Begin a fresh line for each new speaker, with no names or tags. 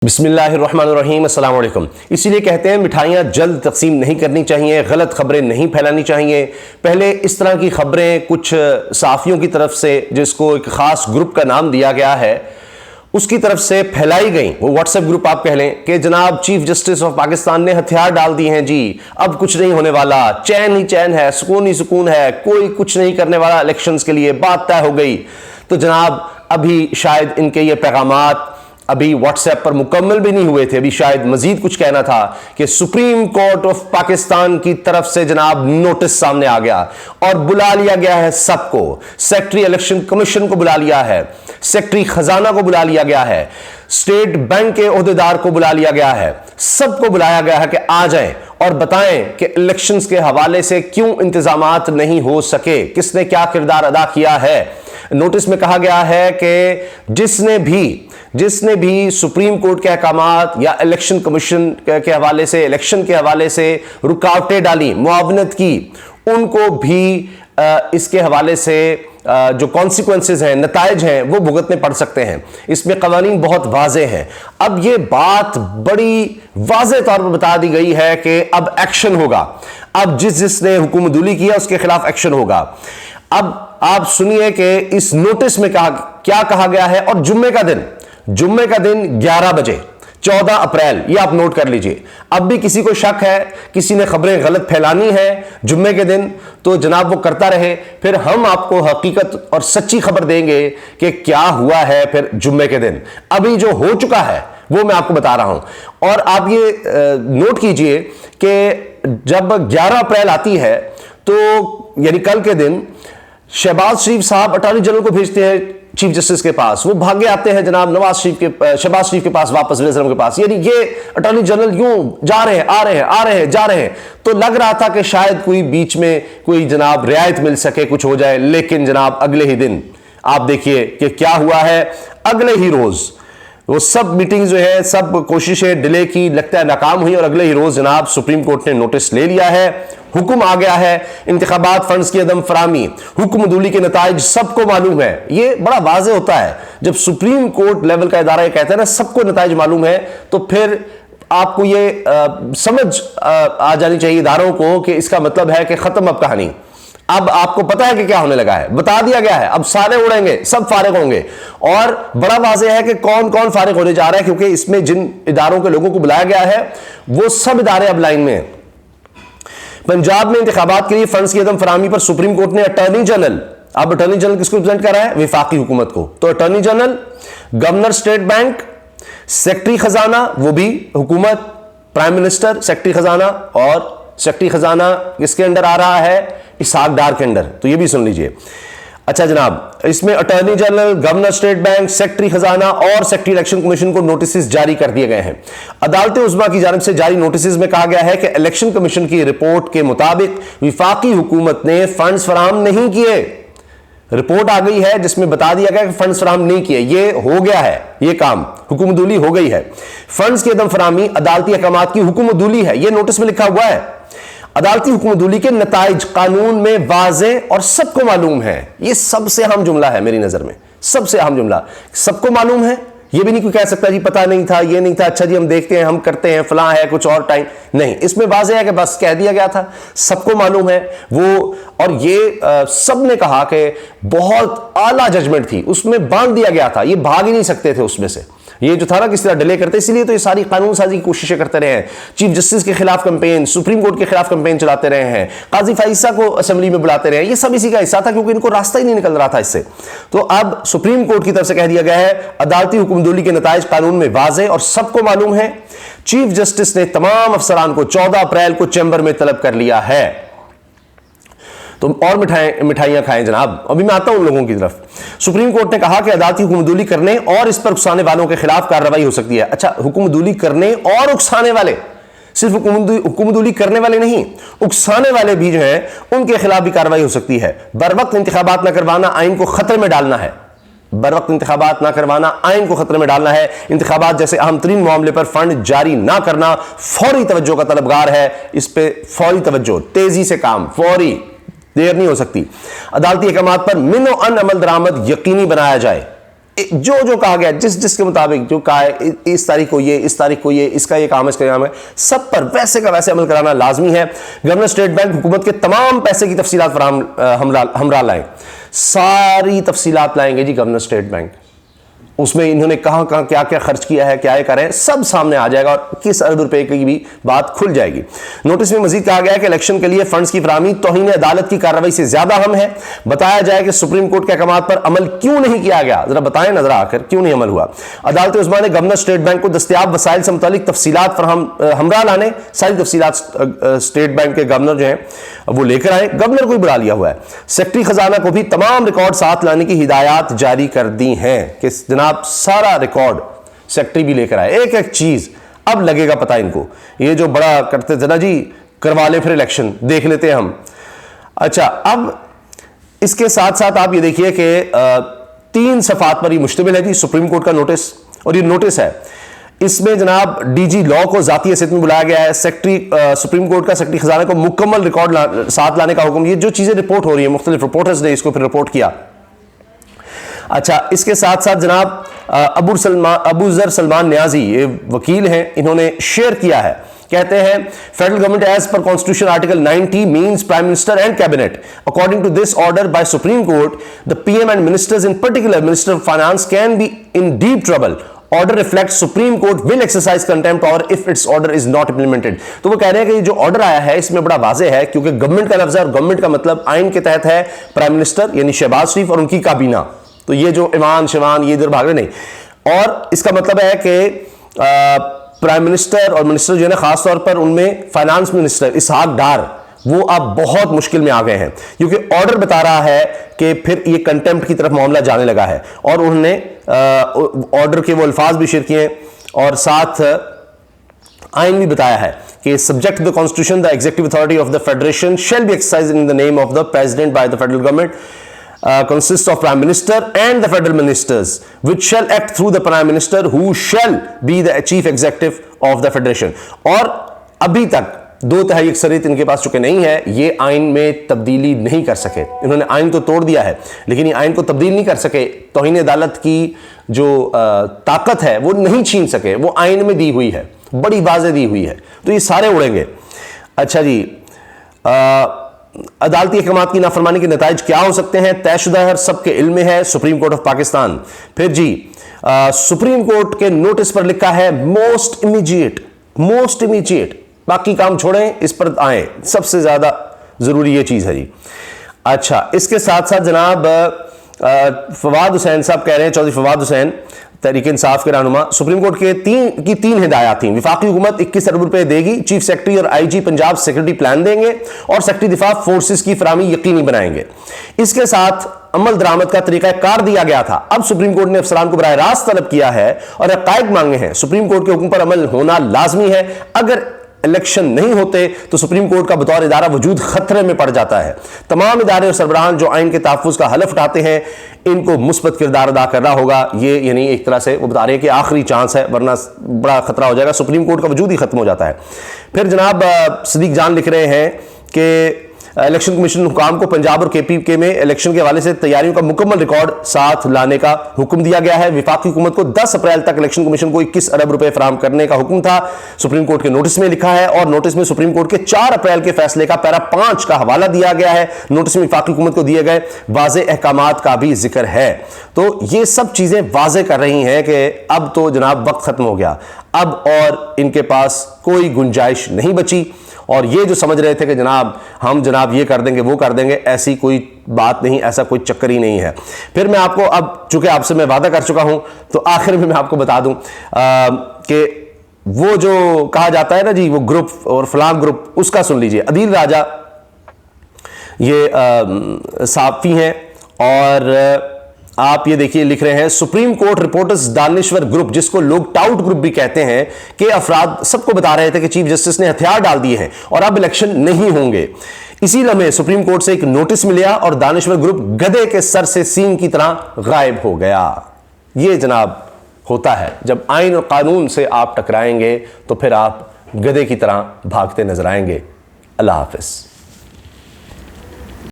بسم اللہ الرحمن الرحیم، السلام علیکم۔ اسی لیے کہتے ہیں مٹھائیاں جلد تقسیم نہیں کرنی چاہیے، غلط خبریں نہیں پھیلانی چاہیے۔ پہلے اس طرح کی خبریں کچھ صحافیوں کی طرف سے، جس کو ایک خاص گروپ کا نام دیا گیا ہے، اس کی طرف سے پھیلائی گئیں، وہ واٹس ایپ گروپ آپ کہہ لیں، کہ جناب چیف جسٹس آف پاکستان نے ہتھیار ڈال دی ہیں جی، اب کچھ نہیں ہونے والا، چین ہی چین ہے، سکون ہی سکون ہے، کوئی کچھ نہیں کرنے والا الیکشنز کے لیے، بات طے ہو گئی۔ تو جناب ابھی شاید ان کے یہ پیغامات ابھی واٹس ایپ پر مکمل بھی نہیں ہوئے تھے، ابھی شاید مزید کچھ کہنا تھا کہ سپریم کورٹ آف پاکستان کی طرف سے جناب نوٹس سامنے آ گیا اور بلا لیا گیا ہے سب کو، سیکٹری الیکشن کمیشن کو بلا لیا ہے، سیکٹری خزانہ کو بلا لیا گیا ہے، اسٹیٹ بینک کے عہدیدار کو بلا لیا گیا ہے، سب کو بلایا گیا ہے کہ آ جائیں اور بتائیں کہ الیکشنز کے حوالے سے کیوں انتظامات نہیں ہو سکے، کس نے کیا کردار ادا کیا ہے۔ نوٹس میں کہا گیا ہے کہ جس نے بھی سپریم کورٹ کے احکامات یا الیکشن کمیشن کے حوالے سے، الیکشن کے حوالے سے رکاوٹیں ڈالی، معاونت کی، ان کو بھی اس کے حوالے سے جو کانسیکوینسز ہیں، نتائج ہیں، وہ بھگتنے پڑ سکتے ہیں۔ اس میں قوانین بہت واضح ہیں۔ اب یہ بات بڑی واضح طور پر بتا دی گئی ہے کہ اب ایکشن ہوگا، اب جس نے حکم عدولی کیا اس کے خلاف ایکشن ہوگا۔ اب آپ سنیے کہ اس نوٹس میں کیا کہا گیا ہے، اور جمعے کا دن 11 بجے 14 اپریل، یہ آپ نوٹ کر لیجئے۔ اب بھی کسی کو شک ہے، کسی نے خبریں غلط پھیلانی ہے جمعے کے دن، تو جناب وہ کرتا رہے، پھر ہم آپ کو حقیقت اور سچی خبر دیں گے کہ کیا ہوا ہے پھر جمعے کے دن۔ ابھی جو ہو چکا ہے وہ میں آپ کو بتا رہا ہوں، اور آپ یہ نوٹ کیجئے کہ جب 11 اپریل آتی ہے تو یعنی کل کے دن شہباز شریف صاحب اٹارنی جنرل کو بھیجتے ہیں چیف جسٹس کے پاس، وہ بھاگے آتے ہیں جناب شہباز شریف کے پاس واپس، وزیر اعظم کے پاس، یعنی یہ اٹارنی جنرل یوں جا رہے ہیں، آ رہے ہیں، جا رہے ہیں، تو لگ رہا تھا کہ شاید کوئی بیچ میں کوئی جناب رعایت مل سکے، کچھ ہو جائے، لیکن جناب اگلے ہی دن آپ دیکھیے کہ کیا ہوا ہے۔ اگلے ہی روز وہ سب میٹنگ جو ہے، سب کوششیں ڈیلے کی، لگتا ہے ناکام ہوئی، اور اگلے ہی روز جناب سپریم کورٹ نے نوٹس لے لیا ہے، حکم آ گیا ہے، انتخابات فنڈز کی عدم فراہمی، حکم عدولی کے نتائج سب کو معلوم ہے۔ یہ بڑا واضح ہوتا ہے جب سپریم کورٹ لیول کا ادارہ یہ کہتا ہے نا سب کو نتائج معلوم ہے، تو پھر آپ کو یہ سمجھ آ جانی چاہیے اداروں کو کہ اس کا مطلب ہے کہ ختم اب کہانی، اب آپ کو پتا ہے کہ کیا ہونے لگا ہے، بتا دیا گیا ہے، اب سارے اڑیں گے، سب فارغ ہوں گے، اور بڑا واضح ہے کہ کون کون فارغ ہونے جا رہا ہے، کیونکہ اس میں جن اداروں کے لوگوں کو بلایا گیا ہے وہ سب ادارے اب لائن میں ہیں۔ پنجاب میں انتخابات کے لیے فنڈز کی عدم فراہمی پر سپریم کورٹ نے اٹارنی جنرل، اب اٹارنی جنرل کس کو ریپرزینٹ کر رہا ہے؟ وفاقی حکومت کو، تو attorney general, governor state bank, secretary خزانہ وہ بھی حکومت، پرائم منسٹر، سیکٹری خزانہ، اور سیکٹری خزانہ کس کے انڈر آ رہا ہے؟ اسحاق ڈار کے انڈر، تو یہ بھی سن لیجئے۔ اچھا جناب، اس میں attorney general, governor state bank, secretary خزانہ اور سیکٹری الیکشن کمیشن کو نوٹسز جاری کر دیے گئے ہیں۔ عدالت عظمیٰ کی جانب سے جاری نوٹسز میں کہا گیا ہے کہ الیکشن کمیشن کی رپورٹ کے مطابق وفاقی حکومت نے فنڈز فراہم نہیں کیے۔ رپورٹ آ گئی ہے جس میں بتا دیا گیا کہ فنڈز فراہم نہیں کیے، یہ ہو گیا ہے، یہ کام حکم عدولی ہو گئی ہے۔ فنڈز کی عدم فراہمی عدالتی احکامات کی حکم عدولی ہے، یہ نوٹس میں لکھا ہوا ہے۔ عدالتی حکم عدولی کے نتائج قانون میں واضح اور سب کو معلوم ہے، یہ سب سے اہم جملہ ہے میری نظر میں، سب سے اہم جملہ، سب کو معلوم ہے۔ یہ بھی نہیں کوئی کہہ سکتا جی پتہ نہیں تھا، یہ نہیں تھا، اچھا جی ہم دیکھتے ہیں، ہم کرتے ہیں، فلاں ہے، کچھ اور ٹائم نہیں، اس میں واضح ہے کہ بس کہہ دیا گیا تھا، سب کو معلوم ہے وہ، اور یہ سب نے کہا کہ بہت اعلیٰ ججمنٹ تھی، اس میں باندھ دیا گیا تھا، یہ بھاگ ہی نہیں سکتے تھے اس میں سے، یہ جو تھا نا کس طرح ڈیلے کرتے، اسی لیے تو یہ ساری قانون سازی کی کوششیں کرتے رہے ہیں، چیف جسٹس کے خلاف کمپین، سپریم کورٹ کے خلاف کمپین چلاتے رہے ہیں، قاضی فائزہ کو اسمبلی میں بلاتے رہے ہیں، یہ سب اسی کا حصہ تھا، کیونکہ ان کو راستہ ہی نہیں نکل رہا تھا اس سے۔ تو اب سپریم کورٹ کی طرف سے کہہ دیا گیا ہے عدالتی حکم عدولی کے نتائج قانون میں واضح اور سب کو معلوم ہے۔ چیف جسٹس نے تمام افسران کو 14 اپریل کو چیمبر میں طلب کر لیا ہے۔ تو اور مٹھائیاں کھائیں جناب۔ ابھی میں آتا ہوں ان لوگوں کی طرف۔ سپریم کورٹ نے کہا کہ عدالتی حکم عدولی کرنے اور اس پر اکسانے والوں کے خلاف کارروائی ہو سکتی ہے۔ اچھا، حکم عدولی کرنے اور اکسانے والے، صرف حکم عدولی کرنے والے نہیں، اکسانے والے بھی جو ہیں ان کے خلاف بھی کارروائی ہو سکتی ہے۔ بر وقت انتخابات نہ کروانا آئین کو خطرے میں ڈالنا ہے، بر وقت انتخابات نہ کروانا آئین کو خطرے میں ڈالنا ہے۔ انتخابات جیسے اہم ترین معاملے پر فنڈ جاری نہ کرنا فوری توجہ کا طلبگار ہے، اس پہ فوری توجہ، تیزی سے کام، فوری، دیر نہیں ہو سکتی۔ عدالتی احکامات پر من و ان عمل درآمد یقینی بنایا جائے، جو جو کہا گیا جس کے مطابق جو کہا ہے اس تاریخ کو یہ، اس تاریخ کو یہ، اس کا یہ کام ہے، اس کا کام ہے، سب پر ویسے کا ویسے عمل کرانا لازمی ہے۔ گورنر اسٹیٹ بینک حکومت کے تمام پیسے کی تفصیلات ہمراہ لائیں، ساری تفصیلات لائیں گے جی گورنر اسٹیٹ بینک، اس میں انہوں نے کہاں کہاں کیا کیا خرچ کیا ہے، کیا کر رہے ہیں، سب سامنے آ جائے گا اور کس ارب روپے کی بھی بات کھل جائے گی۔ نوٹس میں مزید کہا گیا ہے کہ الیکشن کے لیے فنڈز کی فراہمی توہین عدالت کی کارروائی سے زیادہ اہم ہے۔ بتایا جائے کہ سپریم کورٹ کے احکامات پر عمل کیوں نہیں کیا گیا، ذرا بتائیں نظر آ کر کیوں نہیں عمل ہوا۔ عدالت عظمیٰ نے گورنر اسٹیٹ بینک کو دستیاب وسائل سے متعلق تفصیلات ہمراہ لانے، ساری تفصیلات اسٹیٹ بینک کے گورنر جو ہیں وہ لے کر آئے، گورنر کو ہی بلا لیا ہوا ہے۔ سیکرٹری خزانہ کو بھی تمام ریکارڈ ساتھ لانے کی ہدایات جاری کر دی ہیں کہ جناب سارا ریکارڈ سیکرٹری بھی لے کر آئے، ایک ایک چیز اب لگے گا پتہ ان کو۔ یہ جو بڑا کرتے تھے نا جی کروا لیں پھر الیکشن دیکھ لیتے ہیں ہم۔ اچھا، اب اس کے ساتھ ساتھ آپ یہ دیکھیے کہ 3 صفحات پر یہ مشتمل ہے جی سپریم کورٹ کا نوٹس، اور یہ نوٹس ہے اس میں جناب ڈی جی لاء کو ذاتی حیثیت میں بلایا گیا ہے، سپریم کورٹ کا سیکرٹری خزانہ کو مکمل ریکارڈ ساتھ لانے کا حکم، یہ جو چیزیں رپورٹ ہو رہی ہیں مختلف رپورٹرز نے اس کو پھر رپورٹ کیا۔ اچھا، اس کے ساتھ ساتھ جناب ابو ذر سلمان نیازی یہ وکیل ہیں، انہوں نے شیئر کیا ہے، کہتے ہیں federal government as per constitution article 90 means prime minister and cabinet. According to this order by Supreme Court, the PM and ministers, in particular Minister of Finance, can be in deep trouble. Order reflects Supreme Court will exercise contempt power if its order is not implemented. تو وہ کہہ رہے ہیں کہ یہ جو order آیا ہے اس میں بڑا واضح ہے، کیونکہ گورنمنٹ کا لفظ ہے اور گورنمنٹ کا مطلب آئین کے تحت ہے پرائم منسٹر یعنی شہباز شریف اور ان کی کابینہ، تو یہ جو ایوان شیوان یہ ادھر بھاگ رہے نہیں، اور اس کا مطلب ہے کہ پرائم منسٹر اور منسٹر جو ہے نا، خاص طور پر ان میں فائنانس منسٹر اسحاق ڈار، وہ اب بہت مشکل میں آ گئے ہیں، کیونکہ آرڈر بتا رہا ہے کہ پھر یہ کنٹمپٹ کی طرف معاملہ جانے لگا ہے، اور انہوں نے آرڈر کے وہ الفاظ بھی شیئر کیے ہیں اور ساتھ آئین بھی بتایا ہے کہ subject to the constitution the executive authority of the federation shall be exercised in the name of the president by the federal government, consists of prime minister and the federal ministers, which shall act through the prime minister who shall be the chief executive of the federation. اور ابھی تک 2/3 اکثریت ان کے پاس چکے نہیں ہے، یہ آئین میں تبدیلی نہیں کر سکے، انہوں نے آئین تو توڑ دیا ہے لیکن یہ آئین کو تبدیل نہیں کر سکے، توہین عدالت کی جو طاقت ہے وہ نہیں چھین سکے، وہ آئین میں دی ہوئی ہے، بڑی واضح دی ہوئی ہے، تو یہ سارے اڑیں گے۔ اچھا جی، عدالتی احکامات کی نافرمانی کے نتائج کیا ہو سکتے ہیں؟ طے شدہ ہے، سب کے علم میں ہے، سپریم کورٹ آف پاکستان۔ پھر جی سپریم کورٹ کے نوٹس پر لکھا ہے موسٹ امیجیٹ، باقی کام چھوڑیں، اس پر آئیں، سب سے زیادہ ضروری یہ چیز ہے جی۔ اچھا، اس کے ساتھ ساتھ جناب فواد حسین صاحب کہہ رہے ہیں، چودھری فواد حسین تحریک انصاف کے رہنما، سپریم کورٹ کے تین ہدایات تھیں۔ وفاقی حکومت 21 ارب روپے دے گی، چیف سیکرٹری اور آئی جی پنجاب سیکرٹری پلان دیں گے، اور سیکرٹری دفاع فورسز کی فراہمی یقینی بنائیں گے۔ اس کے ساتھ عمل درآمد کا طریقہ کار دیا گیا تھا، اب سپریم کورٹ نے افسران کو براہ راست طلب کیا ہے اور حقائق مانگے ہیں۔ سپریم کورٹ کے حکم پر عمل ہونا لازمی ہے، اگر الیکشن نہیں ہوتے تو سپریم کورٹ کا بطور ادارہ وجود خطرے میں پڑ جاتا ہے۔ تمام ادارے اور سربراہان جو آئین کے تحفظ کا حلف اٹھاتے ہیں ان کو مثبت کردار ادا کرنا ہوگا، یہ یعنی ایک طرح سے وہ بتا رہے ہیں کہ آخری چانس ہے، ورنہ بڑا خطرہ ہو جائے گا، سپریم کورٹ کا وجود ہی ختم ہو جاتا ہے۔ پھر جناب صدیق جان لکھ رہے ہیں کہ الیکشن کمیشن حکام کو پنجاب اور کے پی کے میں الیکشن کے حوالے سے تیاریوں کا مکمل ریکارڈ ساتھ لانے کا حکم دیا گیا ہے۔ وفاقی حکومت کو 10 اپریل تک الیکشن کمیشن کو 21 ارب روپے فراہم کرنے کا حکم تھا، سپریم کورٹ کے نوٹس میں لکھا ہے، اور نوٹس میں سپریم کورٹ کے 4 اپریل کے فیصلے کا پیرا 5 کا حوالہ دیا گیا ہے۔ نوٹس میں وفاقی حکومت کو دیے گئے واضح احکامات کا بھی ذکر ہے۔ تو یہ سب چیزیں واضح کر رہی ہیں کہ اب تو جناب وقت ختم ہو گیا، اب اور ان کے پاس کوئی گنجائش نہیں بچی، اور یہ جو سمجھ رہے تھے کہ ہم یہ کر دیں گے وہ کر دیں گے، ایسی کوئی بات نہیں، ایسا کوئی چکر ہی نہیں ہے۔ پھر میں آپ کو اب چونکہ آپ سے میں وعدہ کر چکا ہوں تو آخر میں آپ کو بتا دوں کہ وہ جو کہا جاتا ہے نا جی وہ گروپ اور فلاں گروپ، اس کا سن لیجئے۔ عدیل راجہ یہ صحافی ہیں، اور آپ یہ دیکھیے لکھ رہے ہیں سپریم کورٹ رپورٹرز دانشور گروپ، جس کو لوگ ٹاؤٹ گروپ بھی کہتے ہیں، کہ افراد سب کو بتا رہے تھے کہ چیف جسٹس نے ہتھیار ڈال دیے ہیں اور اب الیکشن نہیں ہوں گے۔ اسی لمحے سپریم کورٹ سے ایک نوٹس ملیا اور دانشور گروپ گدھے کے سر سے سینگ کی طرح غائب ہو گیا۔ یہ جناب ہوتا ہے جب آئین اور قانون سے آپ ٹکرائیں گے تو پھر آپ گدھے کی طرح بھاگتے نظر آئیں گے۔ اللہ حافظ۔